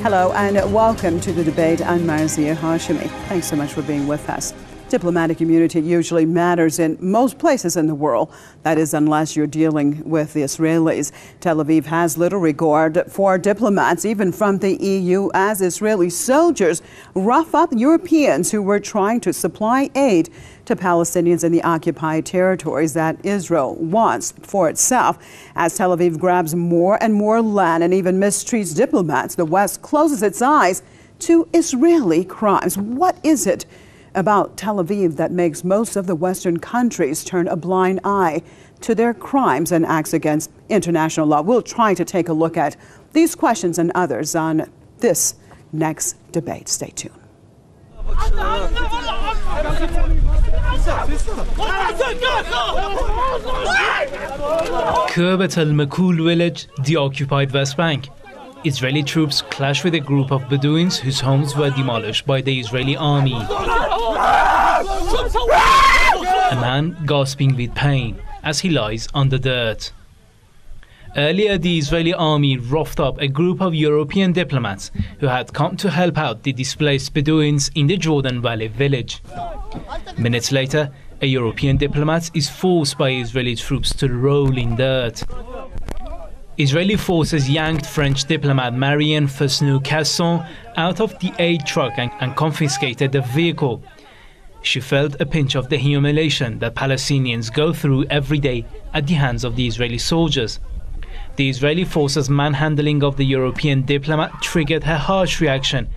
Hello and welcome to the debate. I'm Marzia Hashemi. Thanks so much for being with us. Diplomatic immunity usually matters in most places in the world. That is, unless you're dealing with the Israelis. Tel Aviv has little regard for diplomats, even from the EU, as Israeli soldiers rough up Europeans who were trying to supply aid to Palestinians in the occupied territories that Israel wants for itself. As Tel Aviv grabs more and more land and even mistreats diplomats, the West closes its eyes to Israeli crimes. What is it about Tel Aviv that makes most of the Western countries turn a blind eye to their crimes and acts against international law? We'll try to take a look at these questions and others on this next debate. Stay tuned. Kirbet al-Makul village, the occupied West Bank. Israeli troops clash with a group of Bedouins whose homes were demolished by the Israeli army. A man gasping with pain as he lies on the dirt. Earlier, the Israeli army roughed up a group of European diplomats who had come to help out the displaced Bedouins in the Jordan Valley village. Minutes later, a European diplomat is forced by Israeli troops to roll in dirt. Israeli forces yanked French diplomat Marianne Fesneau-Casson out of the aid truck and confiscated the vehicle. She felt a pinch of the humiliation that Palestinians go through every day at the hands of the Israeli soldiers. The Israeli forces' manhandling of the European diplomat triggered her harsh reaction.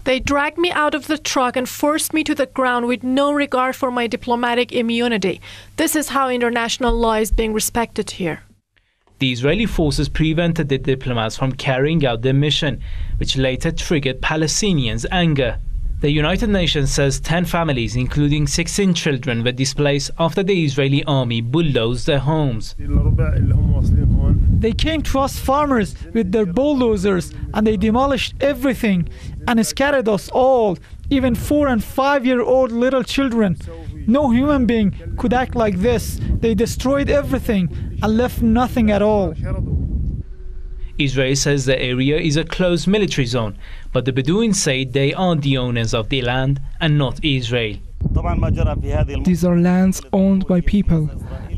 They dragged me out of the truck and forced me to the ground with no regard for my diplomatic immunity. This is how international law is being respected here. The Israeli forces prevented the diplomats from carrying out their mission, which later triggered Palestinians' anger. The United Nations says 10 families, including 16 children, were displaced after the Israeli army bulldozed their homes. They came to us farmers with their bulldozers and they demolished everything and scattered us all, even 4- and 5-year-old little children. No human being could act like this. They destroyed everything and left nothing at all. Israel says the area is a closed military zone, but the Bedouins say they are the owners of the land and not Israel. These are lands owned by people,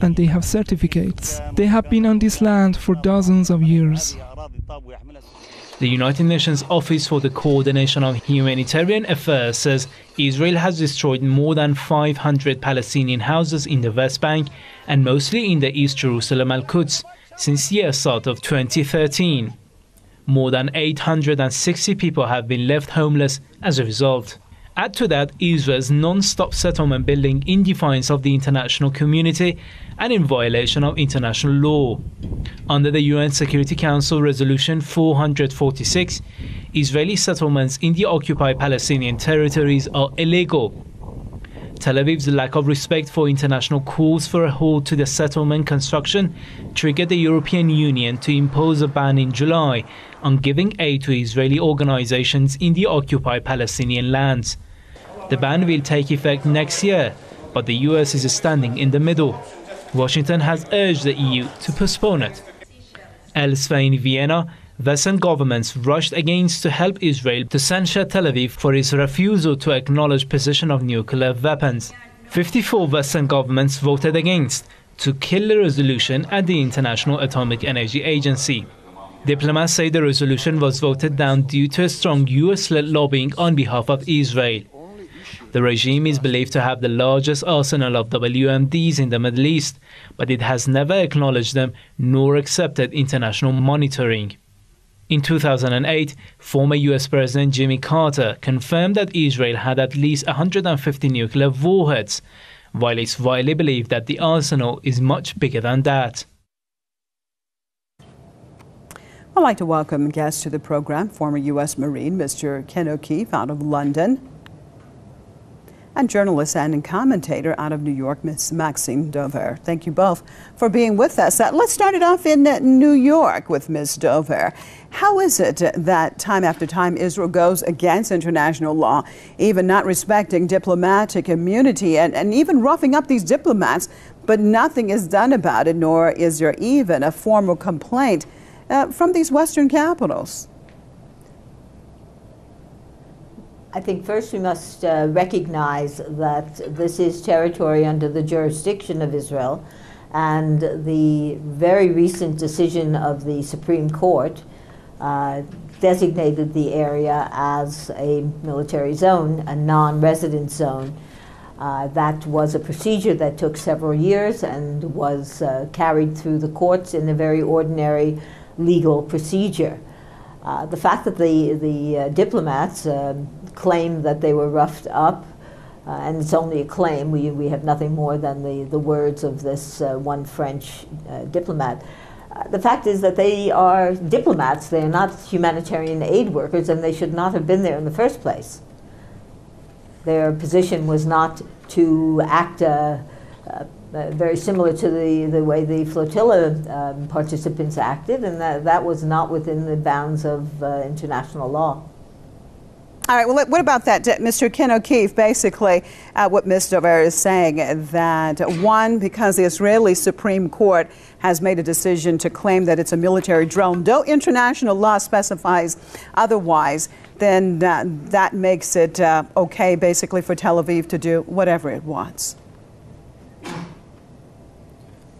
and they have certificates. They have been on this land for dozens of years. The United Nations Office for the Coordination of Humanitarian Affairs says Israel has destroyed more than 500 Palestinian houses in the West Bank and mostly in the East Jerusalem Al-Quds since the year start of 2013. More than 860 people have been left homeless as a result. Add to that Israel's non-stop settlement building in defiance of the international community and in violation of international law. Under the UN Security Council Resolution 446, Israeli settlements in the occupied Palestinian territories are illegal. Tel Aviv's lack of respect for international calls for a halt to the settlement construction triggered the European Union to impose a ban in July on giving aid to Israeli organizations in the occupied Palestinian lands. The ban will take effect next year, but the US is standing in the middle. Washington has urged the EU to postpone it. Elsewhere in Vienna, Western governments rushed against to help Israel to censure Tel Aviv for its refusal to acknowledge possession of nuclear weapons. 54 Western governments voted against to kill the resolution at the International Atomic Energy Agency. Diplomats say the resolution was voted down due to a strong US-led lobbying on behalf of Israel. The regime is believed to have the largest arsenal of WMDs in the Middle East, but it has never acknowledged them nor accepted international monitoring. In 2008, former US President Jimmy Carter confirmed that Israel had at least 150 nuclear warheads, while it's widely believed that the arsenal is much bigger than that. I'd like to welcome guests to the program, former U.S. Marine Mr. Ken O'Keefe out of London, and journalist and commentator out of New York, Ms. Maxime Dover. Thank you both for being with us. Let's start it off in New York with Ms. Dover. How is it that time after time Israel goes against international law, even not respecting diplomatic immunity and even roughing up these diplomats, but nothing is done about it, nor is there even a formal complaint from these Western capitals? I think first we must recognize that this is territory under the jurisdiction of Israel, and the very recent decision of the Supreme Court designated the area as a military zone, a non-resident zone. That was a procedure that took several years and was carried through the courts in a very ordinary legal procedure. The fact that the diplomats claim that they were roughed up, and it's only a claim, we have nothing more than the words of this one French diplomat. The fact is that they are diplomats, they're not humanitarian aid workers, and they should not have been there in the first place. Their position was not to act very similar to the way the flotilla participants acted, and that was not within the bounds of international law. All right, well, what about that, Mr. Ken O'Keefe? Basically, what Ms. Dover is saying, that one, because the Israeli Supreme Court has made a decision to claim that it's a military drone, though international law specifies otherwise, then that makes it okay, basically, for Tel Aviv to do whatever it wants.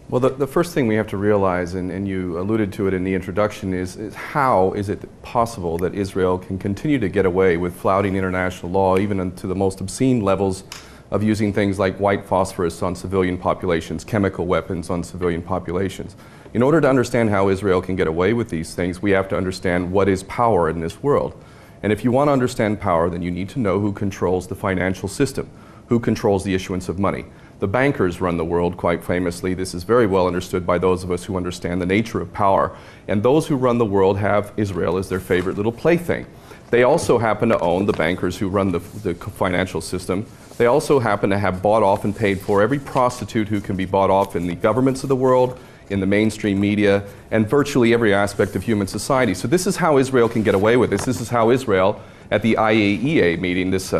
Well, the first thing we have to realize, and you alluded to it in the introduction, is how is it possible that Israel can continue to get away with flouting international law, even to the most obscene levels of using things like white phosphorus on civilian populations, chemical weapons on civilian populations. In order to understand how Israel can get away with these things, we have to understand what is power in this world. And if you want to understand power, then you need to know who controls the financial system, who controls the issuance of money. The bankers run the world, quite famously. This is very well understood by those of us who understand the nature of power. And those who run the world have Israel as their favorite little plaything. They also happen to own, the bankers who run the financial system, they also happen to have bought off and paid for every prostitute who can be bought off in the governments of the world, in the mainstream media, and virtually every aspect of human society. So this is how Israel can get away with this. This is how Israel, at the IAEA meeting this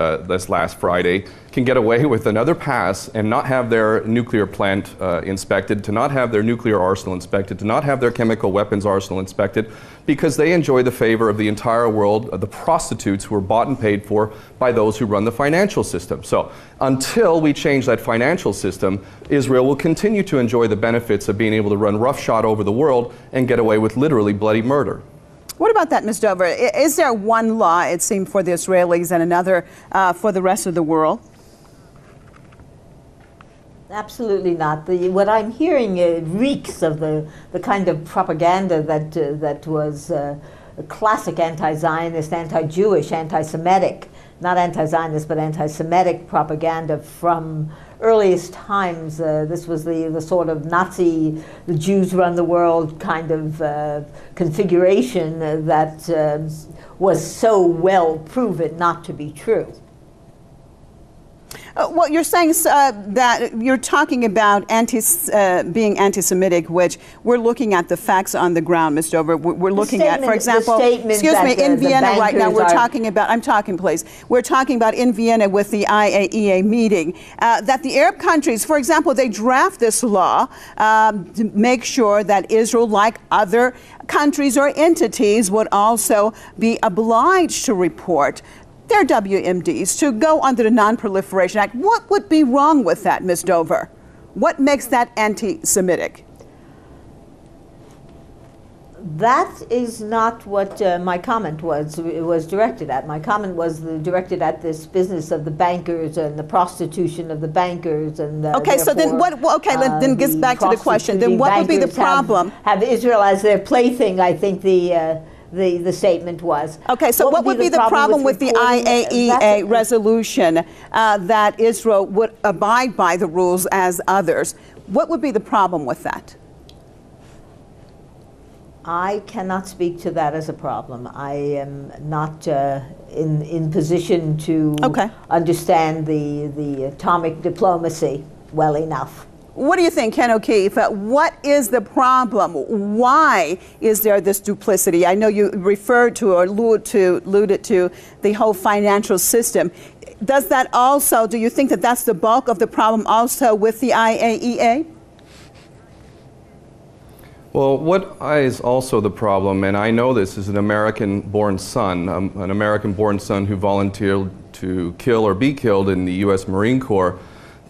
last Friday, can get away with another pass and not have their nuclear plant inspected, to not have their nuclear arsenal inspected, to not have their chemical weapons arsenal inspected, because they enjoy the favor of the entire world, of the prostitutes who are bought and paid for by those who run the financial system. So until we change that financial system, Israel will continue to enjoy the benefits of being able to run roughshod over the world and get away with literally bloody murder. What about that, Ms. Dover? Is there one law, it seemed, for the Israelis and another for the rest of the world? Absolutely not. What I'm hearing reeks of the kind of propaganda that was classic anti-Zionist, anti-Jewish, anti-Semitic, not anti-Zionist, but anti-Semitic propaganda from earliest times. This was the sort of Nazi, the Jews run the world kind of configuration that was so well proven not to be true. Well, you're saying that you're talking about being anti-Semitic, which we're looking at the facts on the ground, Ms. Dover. We're looking at, for example, excuse me, in Vienna right now, we're talking about, I'm talking, please, we're talking about in Vienna with the IAEA meeting, that the Arab countries, for example, they draft this law to make sure that Israel, like other countries or entities, would also be obliged to report their WMDs, to go under the Non-Proliferation Act. What would be wrong with that, Ms. Dover? What makes that anti-Semitic? That is not what my comment was directed at. My comment was directed at this business of the bankers and the prostitution of the bankers. And okay, so then what? Well, okay, then get back to the question. Then what would be the problem? Have Israel as their plaything? I think the statement was. Okay, so what would be the problem with the IAEA resolution that Israel would abide by the rules as others? What would be the problem with that? I cannot speak to that as a problem. I am not in position to understand the atomic diplomacy well enough. What do you think, Ken O'Keefe? What is the problem? Why is there this duplicity? I know you referred to or alluded to the whole financial system. Does that also, do you think that that's the bulk of the problem also with the IAEA? Well, what is also the problem, and I know this as an American-born son, who volunteered to kill or be killed in the U.S. Marine Corps,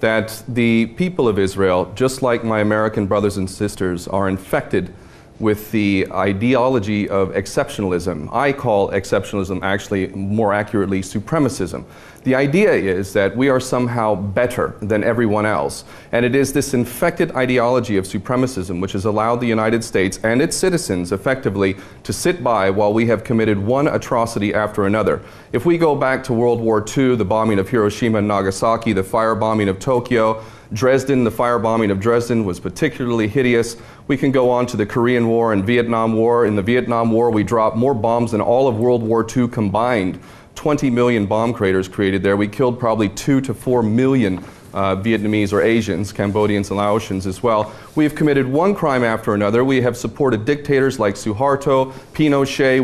that the people of Israel, just like my American brothers and sisters, are infected with the ideology of exceptionalism. I call exceptionalism actually, more accurately, supremacism. The idea is that we are somehow better than everyone else. And it is this infected ideology of supremacism which has allowed the United States and its citizens effectively to sit by while we have committed one atrocity after another. If we go back to World War II, the bombing of Hiroshima and Nagasaki, the firebombing of Tokyo, Dresden, the firebombing of Dresden was particularly hideous. We can go on to the Korean War and Vietnam War. In the Vietnam War, we dropped more bombs than all of World War II combined. 20 million bomb craters created there. We killed probably 2 to 4 million Vietnamese or Asians, Cambodians and Laotians as well. We have committed one crime after another. We have supported dictators like Suharto, Pinochet.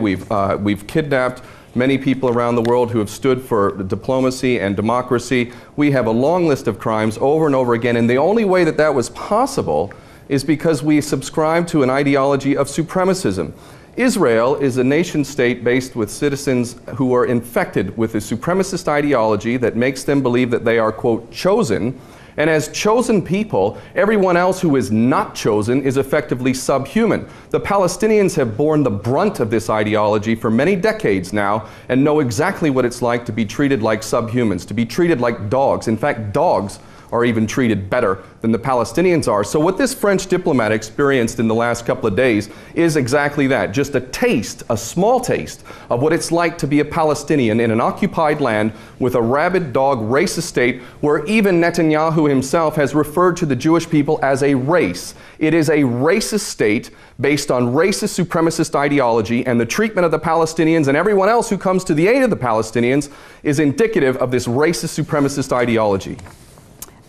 We've kidnapped many people around the world who have stood for diplomacy and democracy. We have a long list of crimes over and over again, and the only way that that was possible is because we subscribe to an ideology of supremacism. Israel is a nation-state based with citizens who are infected with a supremacist ideology that makes them believe that they are, quote, chosen. And as chosen people, everyone else who is not chosen is effectively subhuman. The Palestinians have borne the brunt of this ideology for many decades now and know exactly what it's like to be treated like subhumans, to be treated like dogs. In fact, dogs are even treated better than the Palestinians are. So what this French diplomat experienced in the last couple of days is exactly that, just a taste, a small taste, of what it's like to be a Palestinian in an occupied land with a rabid dog racist state where even Netanyahu himself has referred to the Jewish people as a race. It is a racist state based on racist supremacist ideology, and the treatment of the Palestinians and everyone else who comes to the aid of the Palestinians is indicative of this racist supremacist ideology.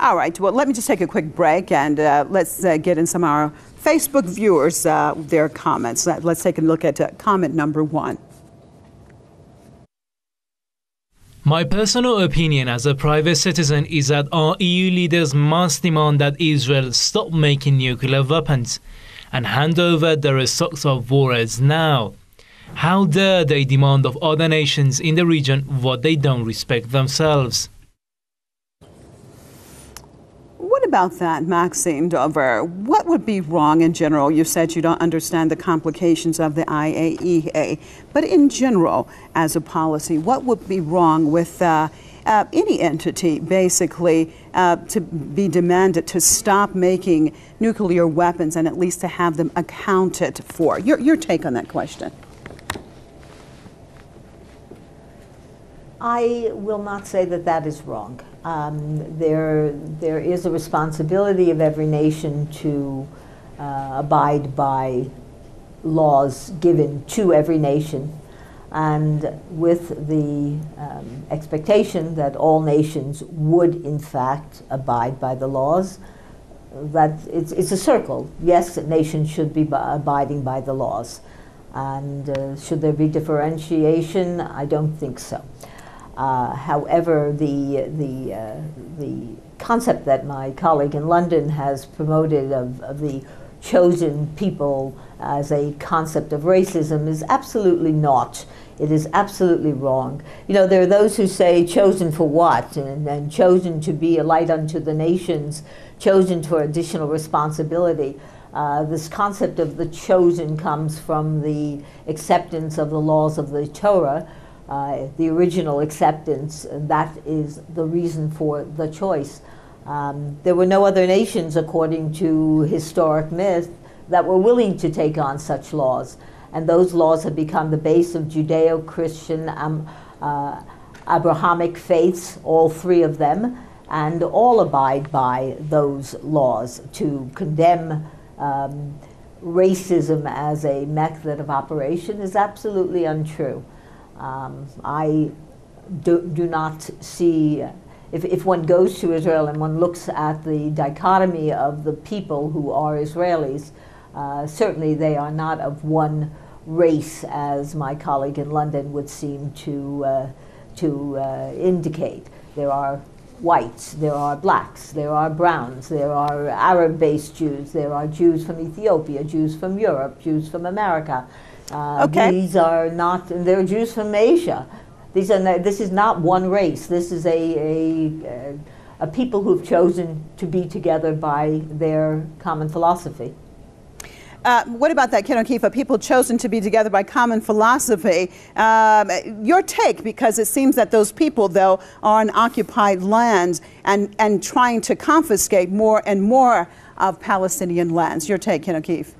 All right, well, let me just take a quick break and let's get in some of our Facebook viewers, their comments. Let's take a look at comment number 1. My personal opinion as a private citizen is that our EU leaders must demand that Israel stop making nuclear weapons and hand over the results of warheads now. How dare they demand of other nations in the region what they don't respect themselves? What about that, Maxime Dover? What would be wrong in general? You said you don't understand the complications of the IAEA, but in general, as a policy, what would be wrong with any entity, basically, to be demanded to stop making nuclear weapons and at least to have them accounted for? Your take on that question. I will not say that that is wrong. There is a responsibility of every nation to abide by laws given to every nation, and with the expectation that all nations would in fact abide by the laws. That it's a circle. Yes, nations should be abiding by the laws, and should there be differentiation? I don't think so. However, the concept that my colleague in London has promoted of the chosen people as a concept of racism is absolutely not. It is absolutely wrong. You know, there are those who say chosen for what, and chosen to be a light unto the nations, chosen for additional responsibility. This concept of the chosen comes from the acceptance of the laws of the Torah, the original acceptance, and that is the reason for the choice. There were no other nations, according to historic myth, that were willing to take on such laws. And those laws have become the base of Judeo-Christian, Abrahamic faiths, all three of them, and all abide by those laws. To condemn racism as a method of operation is absolutely untrue. I do not see, if one goes to Israel and one looks at the dichotomy of the people who are Israelis, certainly they are not of one race, as my colleague in London would seem to indicate. There are whites, there are blacks, there are browns, there are Arab-based Jews, there are Jews from Ethiopia, Jews from Europe, Jews from America. Okay. These are not, and there are Jews from Asia. This is not one race. This is a people who've chosen to be together by their common philosophy. What about that, Ken O'Keefe? People chosen to be together by common philosophy. Your take, because it seems that those people, though, are on occupied lands and trying to confiscate more and more of Palestinian lands. Your take, Ken O'Keefe?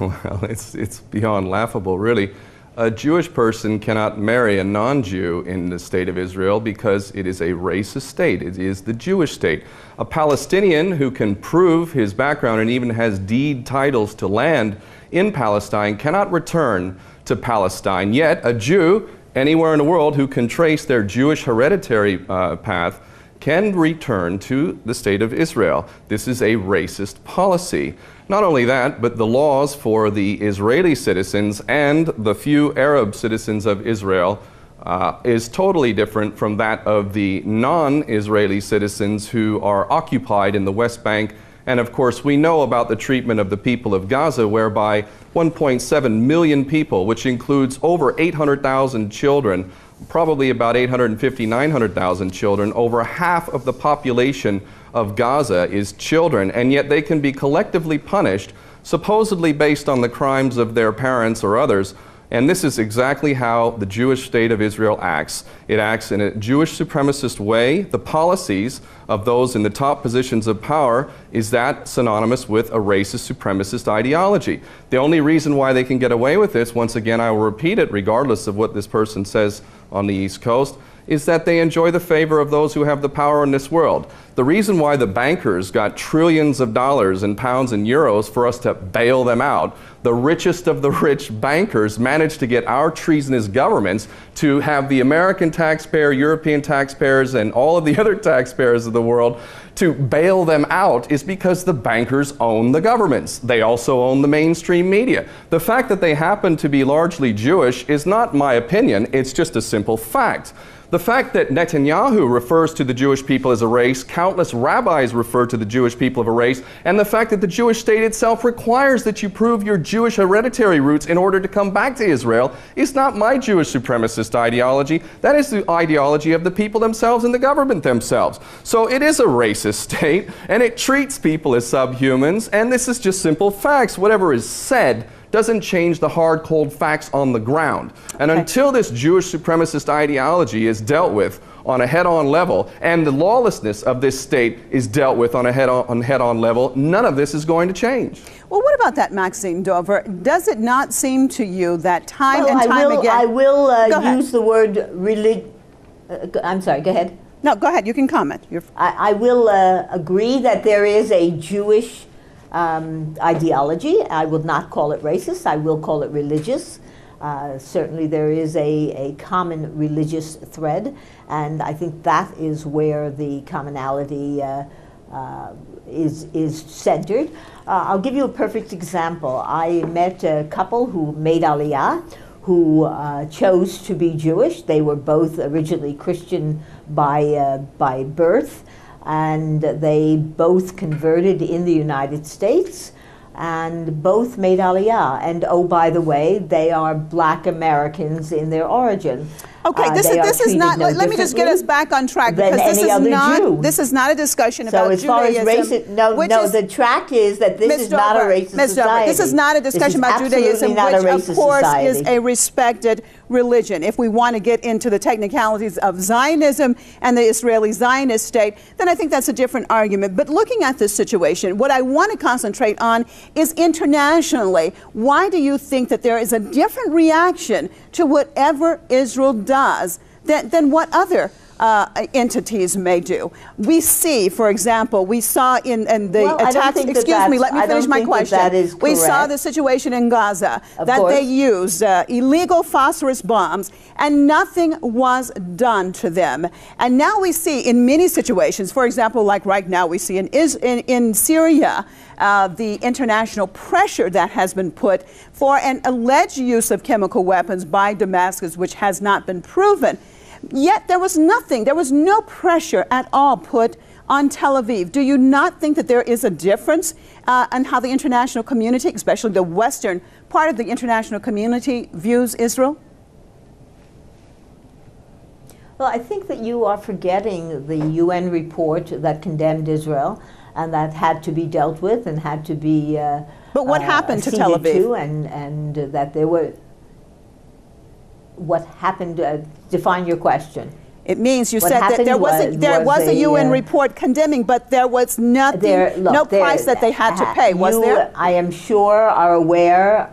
Well, it's beyond laughable, really. A Jewish person cannot marry a non-Jew in the state of Israel because it is a racist state. It is the Jewish state. A Palestinian who can prove his background and even has deed titles to land in Palestine cannot return to Palestine. Yet a Jew anywhere in the world who can trace their Jewish hereditary path can return to the state of Israel. This is a racist policy. Not only that, but the laws for the Israeli citizens and the few Arab citizens of Israel is totally different from that of the non-Israeli citizens who are occupied in the West Bank. And of course, we know about the treatment of the people of Gaza, whereby 1.7 million people, which includes over 800,000 children, probably about 850,000, 900,000 children, over half of the population of Gaza is children, and yet they can be collectively punished, supposedly based on the crimes of their parents or others. And this is exactly how the Jewish state of Israel acts. It acts in a Jewish supremacist way. The policies of those in the top positions of power is that synonymous with a racist supremacist ideology. The only reason why they can get away with this, once again I will repeat it regardless of what this person says on the East Coast, is that they enjoy the favor of those who have the power in this world. The reason why the bankers got trillions of dollars in pounds and euros for us to bail them out, the richest of the rich bankers managed to get our treasonous governments to have the American taxpayer, European taxpayers, and all of the other taxpayers of the world to bail them out, is because the bankers own the governments. They also own the mainstream media. The fact that they happen to be largely Jewish is not my opinion, it's just a simple fact. The fact that Netanyahu refers to the Jewish people as a race, countless rabbis refer to the Jewish people as a race, and the fact that the Jewish state itself requires that you prove your Jewish hereditary roots in order to come back to Israel is not my Jewish supremacist ideology. That is the ideology of the people themselves and the government themselves. So it is a racist state, and it treats people as subhumans, and this is just simple facts. Whatever is said doesn't change the hard, cold facts on the ground. And until this Jewish supremacist ideology is dealt with on a head-on level, and the lawlessness of this state is dealt with on a head-on level, none of this is going to change. Well, what about that, Maxine Dover? Does it not seem to you that time and time again... I will use the word I'm sorry, go ahead. No, go ahead, you can comment. I will agree that there is a Jewish ideology. I will not call it racist. I will call it religious. Certainly there is a common religious thread, and I think that is where the commonality is centered. I'll give you a perfect example. I met a couple who made Aliyah, who chose to be Jewish. They were both originally Christian by birth, and they both converted in the United States, and both made Aliyah. And oh, by the way, they are Black Americans in their origin. Okay, this is not. Let me just get us back on track, because this is not a discussion about Judaism. So as far as racism, the track is that this is not a racist society. This is not a discussion about Judaism, which of course is a respected religion. If we want to get into the technicalities of Zionism and the Israeli Zionist state, then I think that's a different argument. But looking at this situation, what I want to concentrate on is internationally. Why do you think that there is a different reaction to whatever Israel does than what other entities may do? We see, for example, we saw in the attacks, excuse me, let me finish my question. We saw the situation in Gaza, that they used illegal phosphorus bombs, and nothing was done to them. And now we see in many situations, for example, like right now we see in Syria, the international pressure that has been put for an alleged use of chemical weapons by Damascus, which has not been proven. Yet there was nothing, there was no pressure at all put on Tel Aviv. Do you not think that there is a difference in how the international community, especially the Western part of the international community, views Israel? Well, I think that you are forgetting the UN report that condemned Israel and that had to be dealt with and had to be But what happened to Tel Aviv? And that there were... What happened, define your question. It means you said that there was a UN report condemning, but there was nothing, no price that they had to pay, was there? I am sure are aware,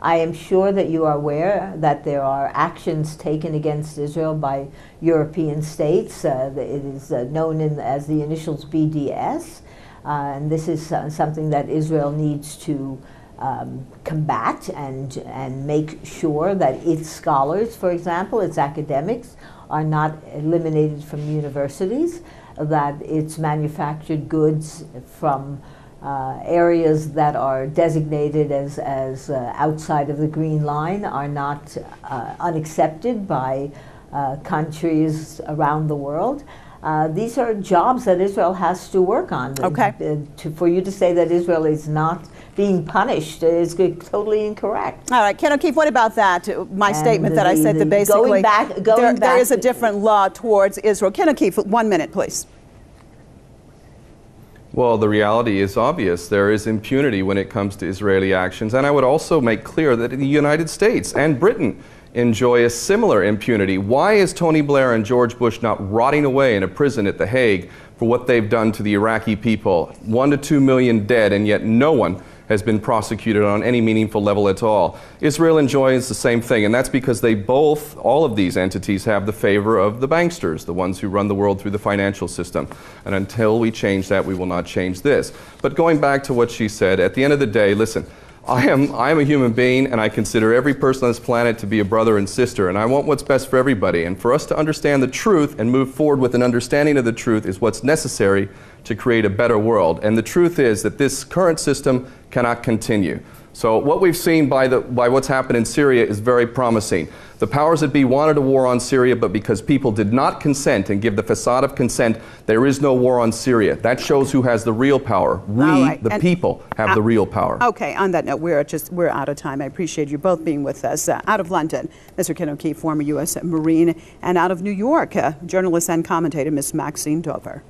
I am sure that you are aware that there are actions taken against Israel by European states. It is known as the initials BDS, and this is something that Israel needs to combat and make sure that its scholars, for example, its academics, are not eliminated from universities, that its manufactured goods from areas that are designated as outside of the Green Line are not unaccepted by countries around the world. These are jobs that Israel has to work on. Okay. For you to say that Israel is not being punished is totally incorrect. All right, Ken O'Keefe, what about that? My statement that I said that basically there is a different law towards Israel. Ken O'Keefe, 1 minute, please. Well, the reality is obvious. There is impunity when it comes to Israeli actions. And I would also make clear that the United States and Britain enjoy a similar impunity. Why is Tony Blair and George Bush not rotting away in a prison at The Hague for what they've done to the Iraqi people? 1 to 2 million dead, and yet no one has been prosecuted on any meaningful level at all. Israel enjoys the same thing, and that's because they both, all of these entities, have the favor of the banksters, the ones who run the world through the financial system. And until we change that, we will not change this. But going back to what she said, at the end of the day, listen, I am a human being, and I consider every person on this planet to be a brother and sister, and I want what's best for everybody. And for us to understand the truth and move forward with an understanding of the truth is what's necessary to create a better world. And the truth is that this current system cannot continue. So what we've seen by what's happened in Syria is very promising. The powers that be wanted a war on Syria, but because people did not consent and give the facade of consent, there is no war on Syria. That shows who has the real power. We, the people, have the real power. Okay, on that note, we're out of time. I appreciate you both being with us. Out of London, Mr. Ken O'Keefe, former U.S. Marine, and out of New York, journalist and commentator, Ms. Maxine Dover.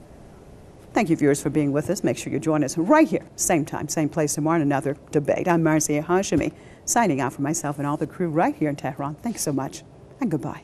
Thank you, viewers, for being with us. Make sure you join us right here, same time, same place tomorrow in another debate. I'm Marzieh Hashemi, signing out for myself and all the crew right here in Tehran. Thanks so much, and goodbye.